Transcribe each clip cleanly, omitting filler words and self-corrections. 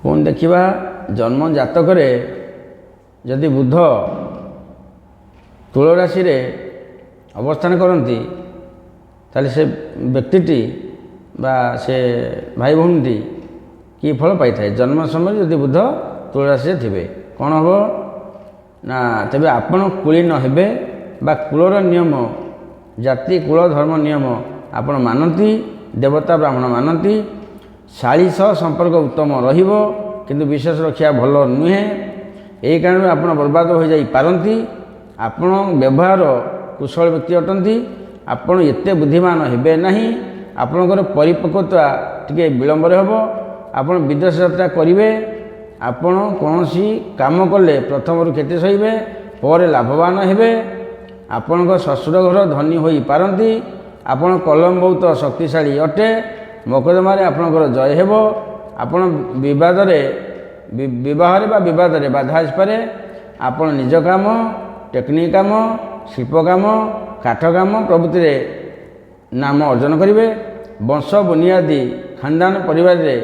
ପୁଣି ଦେଖିବା ଜନ୍ମ ଜାତକରେ ଯଦି ବୁଧ ତୁଳ ରାଶିରେ ଅବସ୍ଥାନ କରନ୍ତି ତାହେଲେ ସେ ବ୍ୟକ୍ତିଟି ବା ସେ ଭାଇ ଭଉଣୀଟି କି ଫଳ ପାଇଥାଏ। ଜନ୍ମ ସମୟରେ ଯଦି ବୁଧ ତୁଳ ରାଶିରେ ଥିବେ କ'ଣ ହେବ ନା ତେବେ ଆପଣ କୁଳୀନ ହେବେ ବା କୁଳର ନିୟମ ଜାତି କୁଳ ଧର୍ମ ନିୟମ ଆପଣ ମାନନ୍ତି, ଦେବତା ବ୍ରାହ୍ମଣ ମାନନ୍ତି। ଶାଳୀ ସହ ସମ୍ପର୍କ ଉତ୍ତମ ରହିବ କିନ୍ତୁ ବିଶ୍ୱାସ ରଖିବା ଭଲ ନୁହେଁ। ଏହି କାରଣରୁ ଆପଣ ବର୍ବାଦ ହୋଇଯାଇପାରନ୍ତି। ଆପଣ ବ୍ୟବହାର କୁଶଳ ବ୍ୟକ୍ତି ଅଟନ୍ତି। ଆପଣ ଏତେ ବୁଦ୍ଧିମାନ ହେବେ ନାହିଁ। ଆପଣଙ୍କର ପରିପକ୍ୱତା ଟିକେ ବିଳମ୍ବରେ ହେବ। ଆପଣ ବିଦେଶ ଯାତ୍ରା କରିବେ। ଆପଣ କୌଣସି କାମ କଲେ ପ୍ରଥମରୁ କ୍ଷତି ସହିବେ, ପରେ ଲାଭବାନ ହେବେ। ଆପଣଙ୍କ ଶ୍ୱଶୁର ଘର ଧନୀ ହୋଇପାରନ୍ତି। ଆପଣ କଲମ ବହୁତ ଶକ୍ତିଶାଳୀ ଅଟେ। ମକଦ୍ଦମାରେ ଆପଣଙ୍କର ଜୟ ହେବ। ଆପଣ ବିବାହରେ ବା ବିବାଦରେ ବାଧା ଆସିପାରେ। ଆପଣ ନିଜ କାମ, ଟେକ୍ନିକ୍ କାମ, ଶିଳ୍ପ କାମ, କାଠ କାମ ପ୍ରଭୃତିରେ ନାମ ଅର୍ଜନ କରିବେ। ବଂଶ ବୁନିଆଦି ଖାନଦାନ ପରିବାରରେ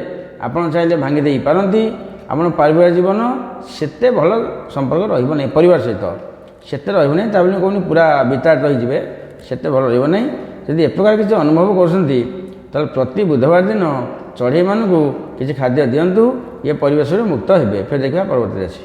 ଆପଣ ଚାହିଁଲେ ଭାଙ୍ଗି ଦେଇପାରନ୍ତି। ଆପଣ ପାରିବାରିକ ଜୀବନ ସେତେ ଭଲ ସମ୍ପର୍କ ରହିବ ନାହିଁ, ପରିବାର ସହିତ ସେତେ ରହିବ ନାହିଁ। ତା ବୋଲି କହୁନି ପୁରା ବିତାଡ଼ିତ ହୋଇଯିବେ, ସେତେ ଭଲ ରହିବ ନାହିଁ। ଯଦି ଏପ୍ରକାର କିଛି ଅନୁଭବ କରୁଛନ୍ତି ତାହେଲେ ପ୍ରତି ବୁଧବାର ଦିନ ଚଢ଼େଇମାନଙ୍କୁ କିଛି ଖାଦ୍ୟ ଦିଅନ୍ତୁ। ଇଏ ପରିବେଶରୁ ମୁକ୍ତ ହେବେ। ଫେର ଦେଖିବା ପରବର୍ତ୍ତୀ ରାଶି।